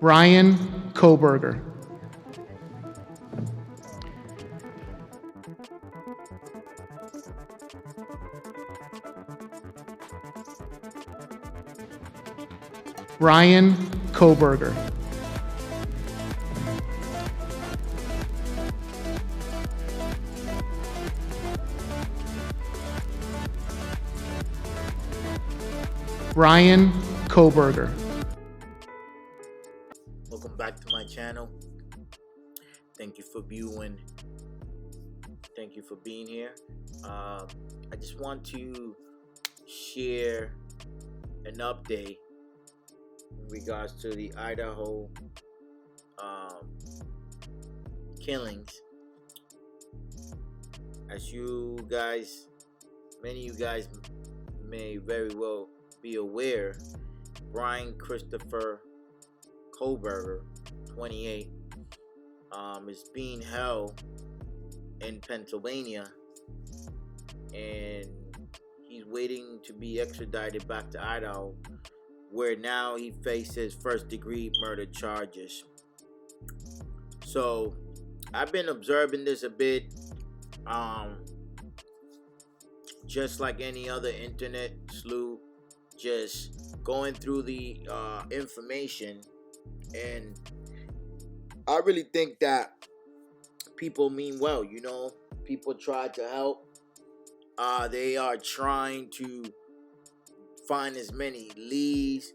Brian Kohberger. Brian Kohberger. Brian Kohberger. Welcome back to my channel. Thank you for viewing. Thank you for being here. I just want to share an update in regards to the Idaho killings. As you guys, many of you guys may very well be aware, Brian Christopher Kohberger, 28, is being held in Pennsylvania, and he's waiting to be extradited back to Idaho, where now he faces first-degree murder charges. So I've been observing this a bit, just like any other internet sleuth, just going through the information, and I really think that people mean well. People try to help. They are trying to find as many leads,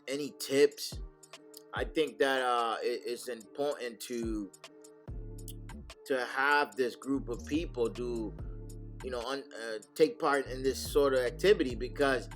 any tips. I think that it's important to have this group of people do, take part in this sort of activity, because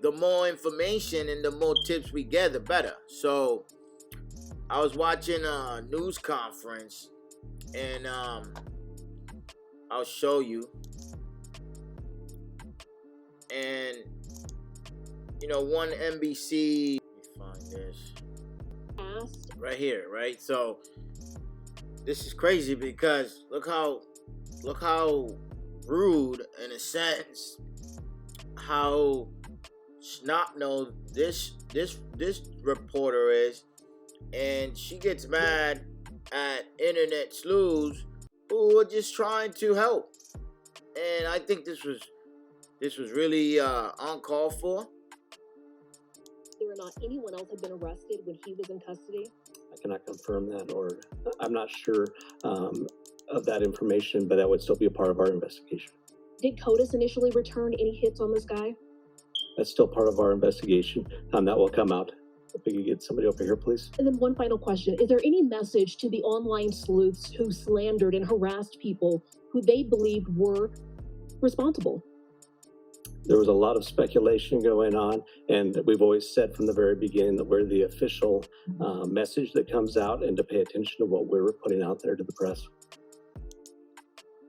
the more information and the more tips we get, the better. So I was watching a news conference, and I'll show you. And one NBC, let me find this right here, right? So this is crazy, because look how rude, in a sense, how snot-nosed this reporter is, and she gets mad at internet sleuths who are just trying to help. And I think this was really uncalled for. Whether or not anyone else had been arrested when he was in custody? I cannot confirm that, or I'm not sure of that information, but that would still be a part of our investigation. Did CODIS initially return any hits on this guy? That's still part of our investigation. That will come out. If we could get somebody over here, please. And then one final question. Is there any message to the online sleuths who slandered and harassed people who they believed were responsible? There was a lot of speculation going on, and we've always said from the very beginning that we're the official message that comes out, and to pay attention to what we're putting out there to the press.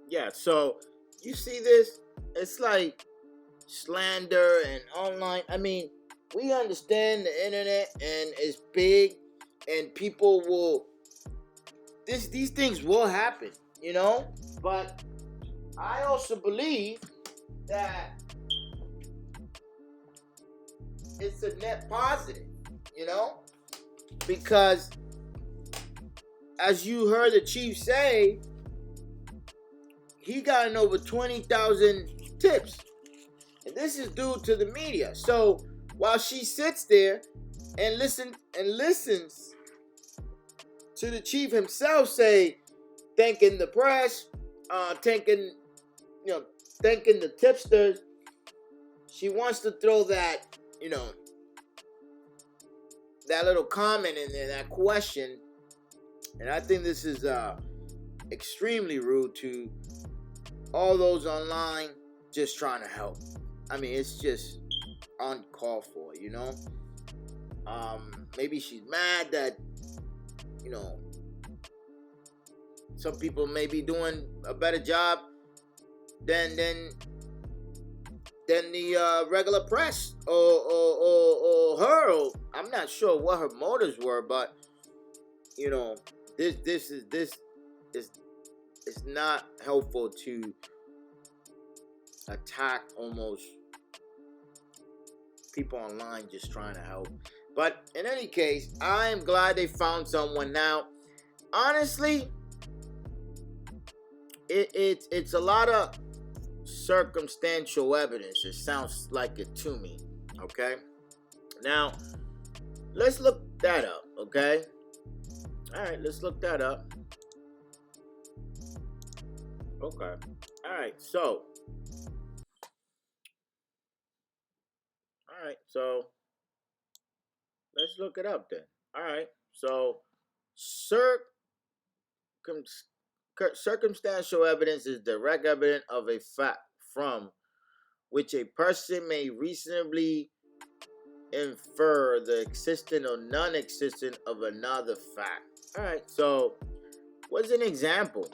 Yeah, so you see this? It's like slander and online. I mean, we understand the internet, and it's big, and people will, these things will happen, but I also believe that it's a net positive, because as you heard the chief say, he gotten over 20,000 tips, and this is due to the media. So while she sits there and listens to the chief himself say, thanking the press, thanking the tipsters, she wants to throw that, that little comment in there, that question. And I think this is extremely rude to all those online just trying to help. I mean, it's just uncalled for, Maybe she's mad that, some people may be doing a better job than the regular press or her. Or, I'm not sure what her motives were, but this is not helpful to attack almost people online just trying to help. But in any case, I am glad they found someone. Now, honestly, it's a lot of circumstantial evidence. It sounds like it to me. Okay. Now, let's look that up. Okay. All right, let's look that up. Okay. All right. So let's look it up then. All right. So circumstantial evidence is direct evidence of a fact from which a person may reasonably infer the existence or non-existence of another fact. All right. So what's an example?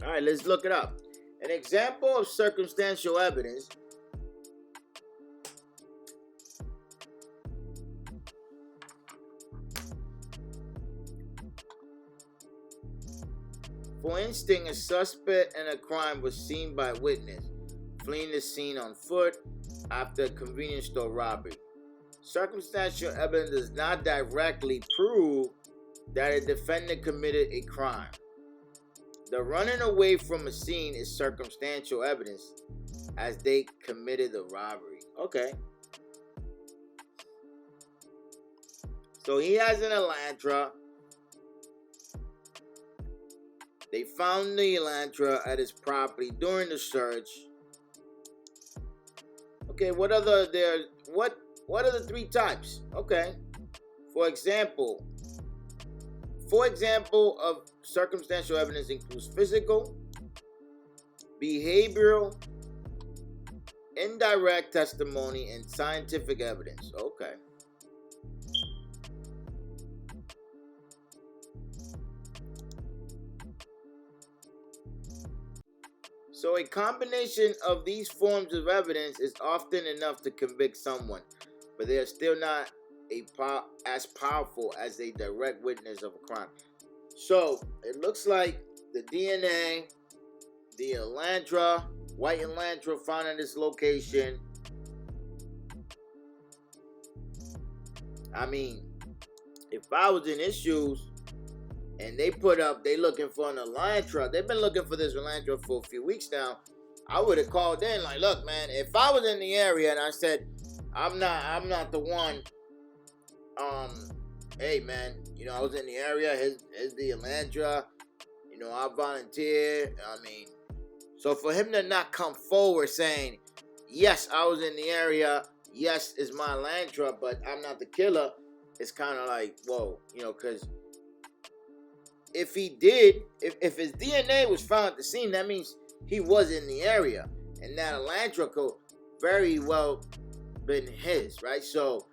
All right, let's look it up. An example of circumstantial evidence for instance, a suspect in a crime was seen by witness fleeing the scene on foot after a convenience store robbery. Circumstantial evidence does not directly prove that a defendant committed a crime. The running away from a scene is circumstantial evidence as they committed the robbery. Okay. So he has an Elantra. They found the Elantra at his property during the search. Okay, what are the three types? Okay. For example of circumstantial evidence includes physical, behavioral, indirect testimony, and scientific evidence. Okay. So a combination of these forms of evidence is often enough to convict someone, but they are still not as powerful as a direct witness of a crime. So it looks like the DNA, the Elantra, white Elantra found at this location. I mean, if I was in his shoes and they looking for an Elantra, they've been looking for this Elantra for a few weeks now, I would have called in like, look, man, if I was in the area and I said, I'm not the one, hey man, I was in the area, here's the Elantra, I volunteered. I mean, so for him to not come forward saying, yes, I was in the area, yes, it's my Elantra, but I'm not the killer, it's kind of like, whoa, because if he did, if his DNA was found at the scene, that means he was in the area, and that Elantra could very well been his, right? So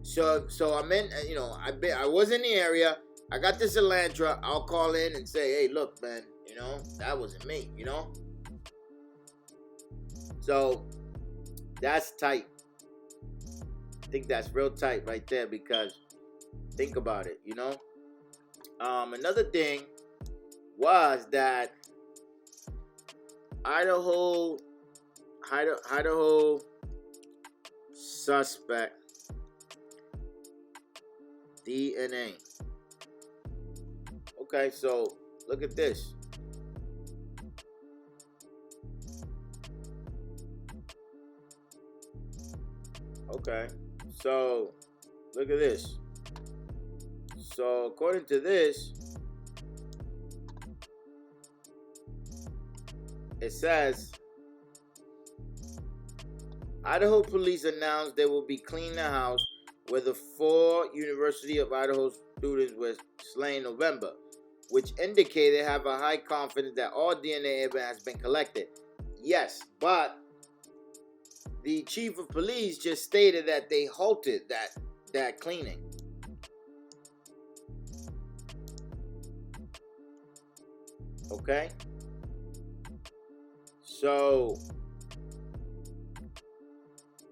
I'm in, I was in the area. I got this Elantra. I'll call in and say, hey, look, man, that wasn't me, So that's tight. I think that's real tight right there, because think about it, Another thing was that Idaho suspect DNA. Okay, so look at this. Okay, so look at this. So according to this, it says Idaho police announced they will be cleaning the house where the 4 University of Idaho students were slain in November, which indicate they have a high confidence that all DNA evidence has been collected. Yes, but the chief of police just stated that they halted that cleaning. Okay? So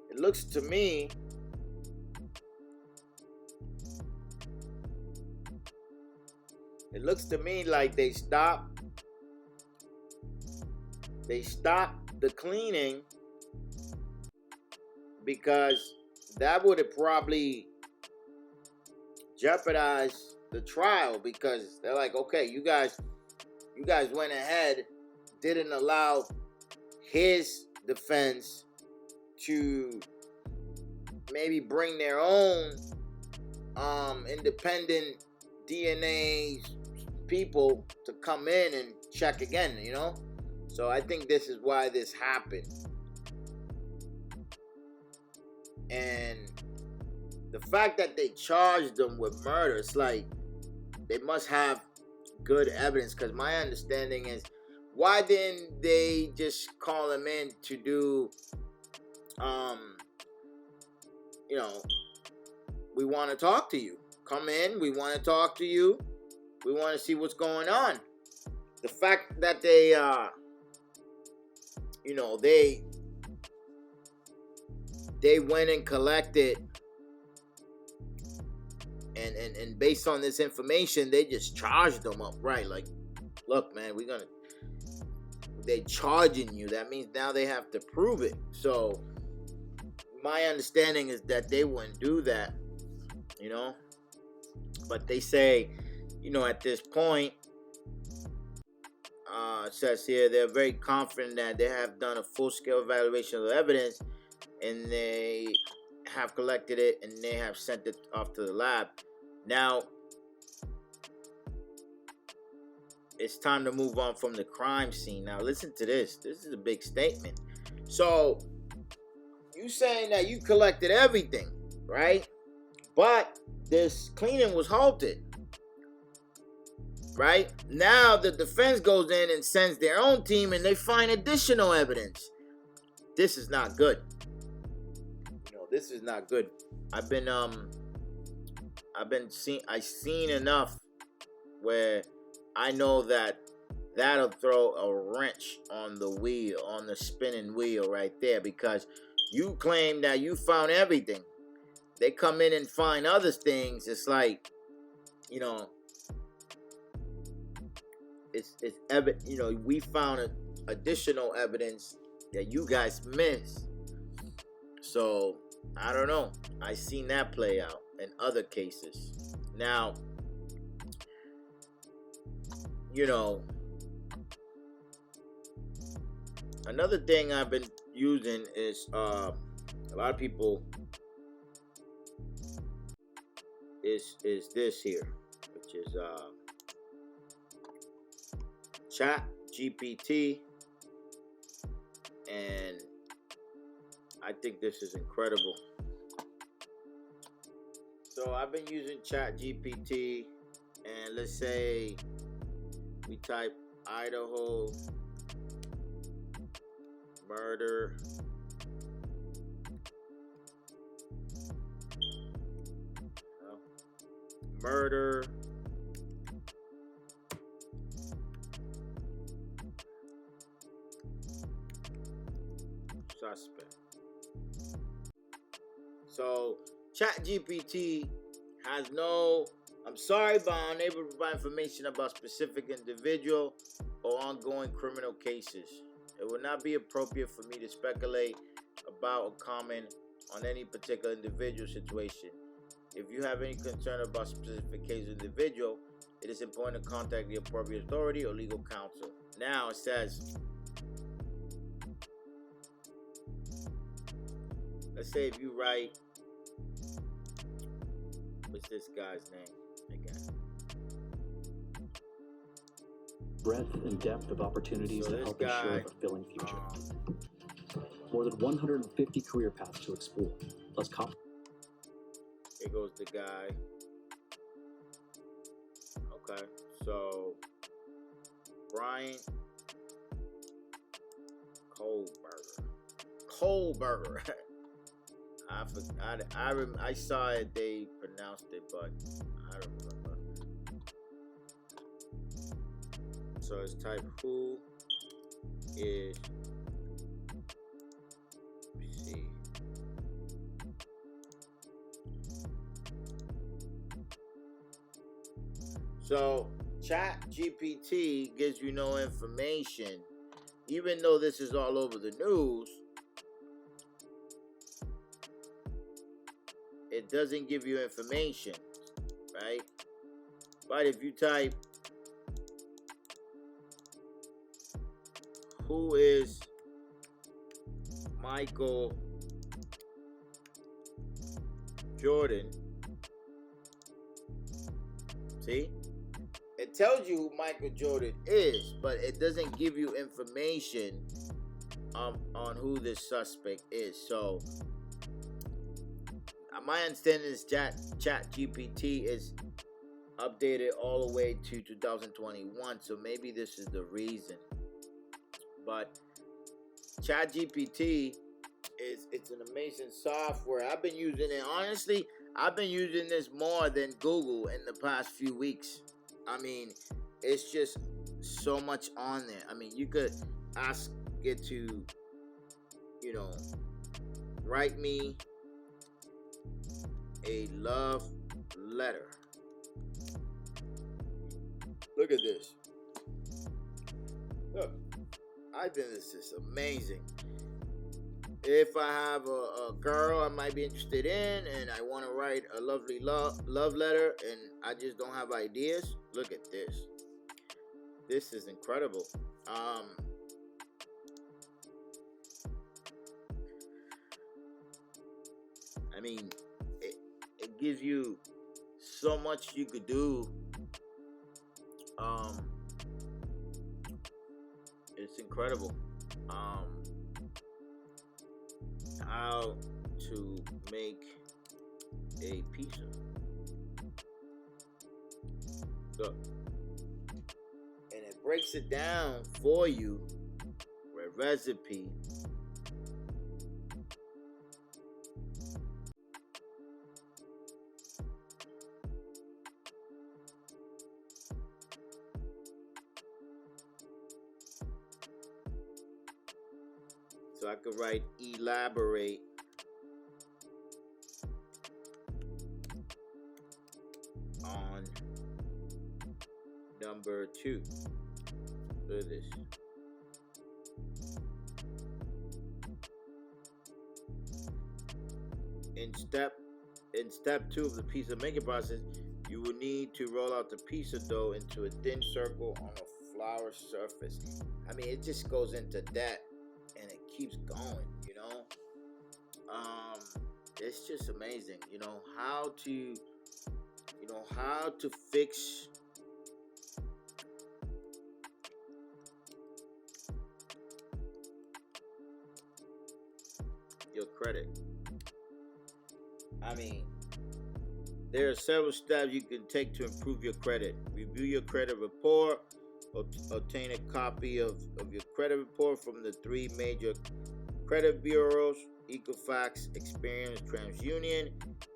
it looks to me like they stopped the cleaning because that would have probably jeopardize the trial, because they're like, okay, you guys went ahead, didn't allow his defense to maybe bring their own independent DNA people to come in and check again, you know? So I think this is why this happened. And the fact that they charged them with murder, it's like they must have good evidence, because my understanding is, why didn't they just call him in to do, you know, we want to talk to you. Come in, we want to talk to you. We want to see what's going on. The fact that they, you know, they went and collected, and based on this information, they just charged them up, right? Like, look, man, they charging you. That means now they have to prove it. So my understanding is that they wouldn't do that, you know? But they say, you know, at this point, it says here, they're very confident that they have done a full-scale evaluation of the evidence, and they have collected it, and they have sent it off to the lab. Now, it's time to move on from the crime scene. Now, listen to this. This is a big statement. So, you saying that you collected everything, right? But this cleaning was halted, right? Now, the defense goes in and sends their own team, and they find additional evidence. This is not good. You know, this is not good. I've seen enough where I know that that'll throw a wrench on the wheel, on the spinning wheel right there, because you claim that you found everything. They come in and find other things. It's like, you know, it's evident. You know, we found additional evidence that you guys missed. So I don't know. I seen that play out in other cases. Now, you know, another thing I've been using is a lot of people is this here, which is ChatGPT, and I think this is incredible. So I've been using ChatGPT, and let's say we type Idaho murder suspect. So ChatGPT has no, I'm sorry, but I'm unable to provide information about specific individual or ongoing criminal cases. It would not be appropriate for me to speculate about or comment on any particular individual situation. If you have any concern about specific case of individual, it is important to contact the appropriate authority or legal counsel. Now it says, let's say if you write, what's this guy's name again? Breadth and depth of opportunities So that this help ensure guy, a fulfilling future. More than 150 career paths to explore, plus here goes the guy. Okay, so Brian Kohberger. I saw it. They pronounced it, but I don't remember. So it's type who is. Let me see. So ChatGPT gives you no information, even though this is all over the news. It doesn't give you information, right? But if you type, who is Michael Jordan? See? It tells you who Michael Jordan is, but it doesn't give you information on who this suspect is. So, my understanding is ChatGPT is updated all the way to 2021, so maybe this is the reason. But ChatGPT it's an amazing software. I've been using it. Honestly, I've been using this more than Google in the past few weeks. I mean, it's just so much on there. I mean, you could ask it to, write me a love letter. Look at this. Look, I think this is amazing. If I have a girl I might be interested in and I want to write a lovely love letter and I just don't have ideas, look at this. This is incredible. I mean, it gives you so much you could do. It's incredible. How to make a pizza. So, and it breaks it down for you, a recipe. So I could write elaborate on number 2. Look at this. In step 2 of the pizza making process, you will need to roll out the pizza dough into a thin circle on a flour surface. I mean, it just goes into that. And it keeps going, it's just amazing, how to fix your credit. I mean, there are several steps you can take to improve your credit. Review your credit report. Obtain a copy of your credit report from the 3 major credit bureaus, Equifax, Experian, TransUnion,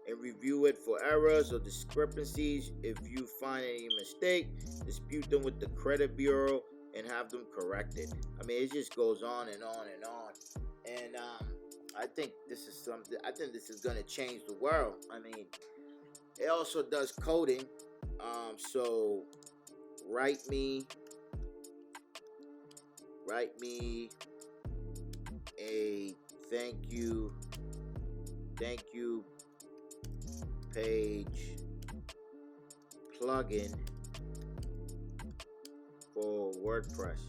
and review it for errors or discrepancies. If you find any mistake, dispute them with the credit bureau and have them corrected. I mean, it just goes on and on and on. And I think this is something. I think this is going to change the world. I mean, it also does coding. So write me a thank you page plugin for WordPress.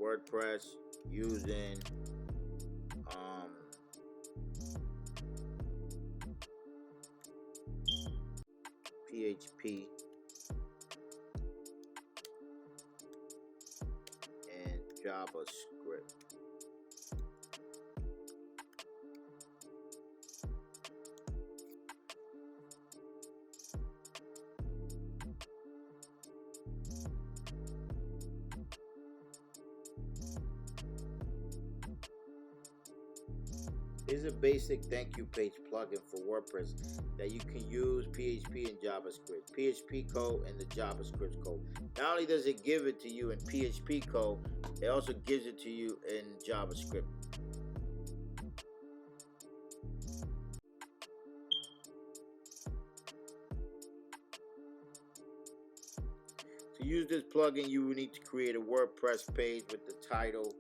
WordPress using PHP and JavaScript. Here's a basic thank you page plugin for WordPress that you can use PHP and JavaScript. PHP code and the JavaScript code. Not only does it give it to you in PHP code, it also gives it to you in JavaScript. To use this plugin, you will need to create a WordPress page with the title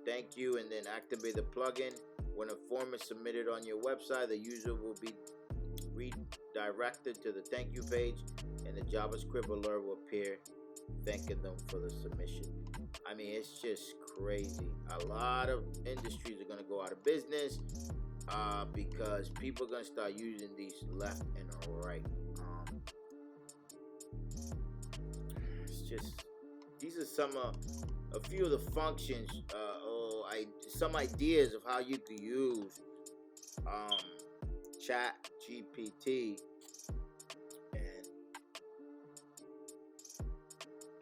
thank you and then activate the plugin. When a form is submitted on your website, the user will be redirected to the thank you page, and the JavaScript alert will appear thanking them for the submission. I mean, it's just crazy. A lot of industries are going to go out of business because people are going to start using these left and right. It's just, these are a few of the functions, some ideas of how you could use ChatGPT, and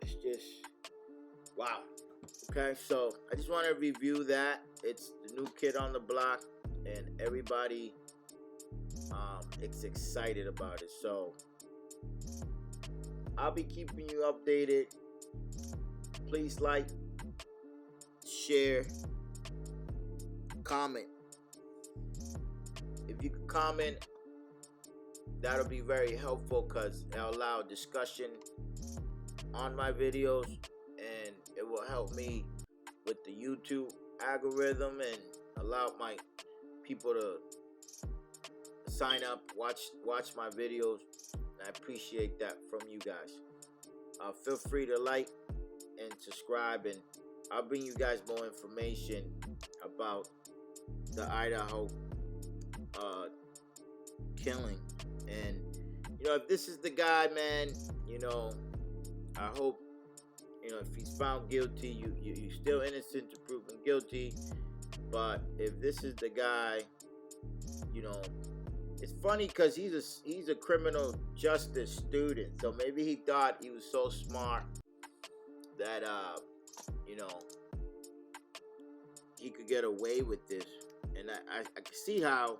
it's just wow. Okay, so I just want to review that. It's the new kid on the block, and everybody is excited about it. So I'll be keeping you updated. Please like, share, comment. If you can comment, that'll be very helpful because it'll allow discussion on my videos, and it will help me with the YouTube algorithm and allow my people to sign up, watch my videos. I appreciate that from you guys. Feel free to like and subscribe, and I'll bring you guys more information about the Idaho killing. And if this is the guy, man, I hope if he's found guilty, you're still innocent to proven guilty. But if this is the guy, it's funny because he's a criminal justice student, so maybe he thought he was so smart that he could get away with this. And I could see how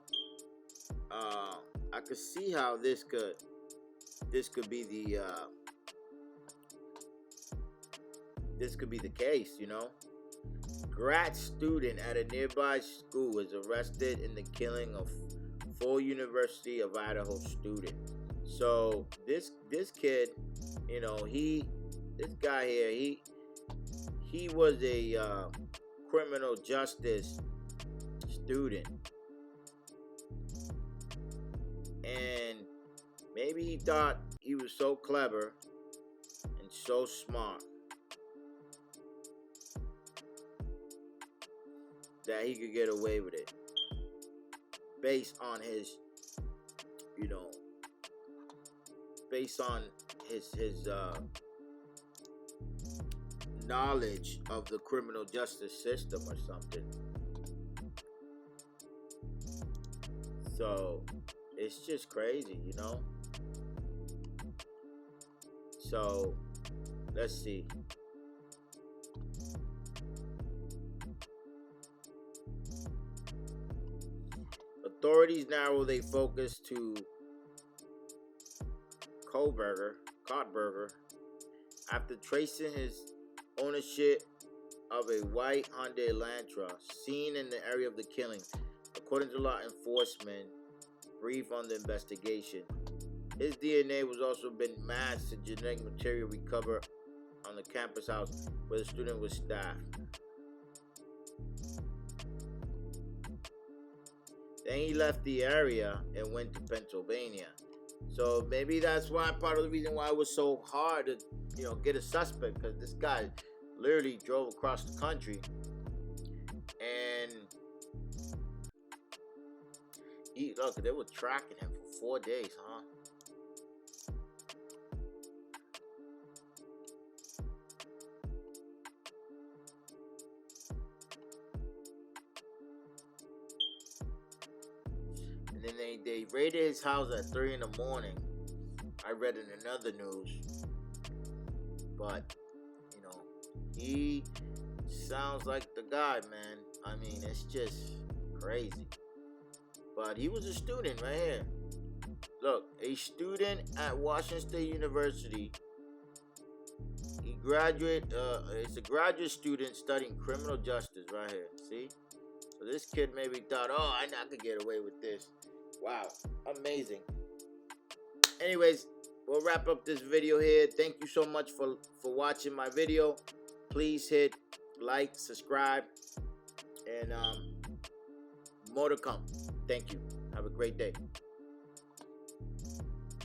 this could be the case. Grad student at a nearby school was arrested in the killing of 4 University of Idaho student. So this kid, this guy here, he was a criminal justice student, and maybe he thought he was so clever and so smart that he could get away with it based on his knowledge of the criminal justice system or something. So it's just crazy, So let's see. Authorities narrow their focus to Kohberger after tracing his ownership of a white Hyundai Elantra seen in the area of the killing. According to law enforcement, brief on the investigation, his DNA was also been matched to genetic material recovered on the campus house where the student was staffed. Then he left the area and went to Pennsylvania. So maybe that's why part of the reason why it was so hard to, get a suspect, because this guy literally drove across the country, and they were tracking him for 4 days, huh? And then they raided his house at 3 in the morning. I read in another news. But, he sounds like the guy, man. I mean, it's just crazy. But he was a student right here. Look, a student at Washington State University. He it's a graduate student studying criminal justice right here. See? So this kid maybe thought, I could get away with this. Wow, amazing. Anyways, we'll wrap up this video here. Thank you so much for watching my video. Please hit like, subscribe, and More to come. Thank you. Have a great day.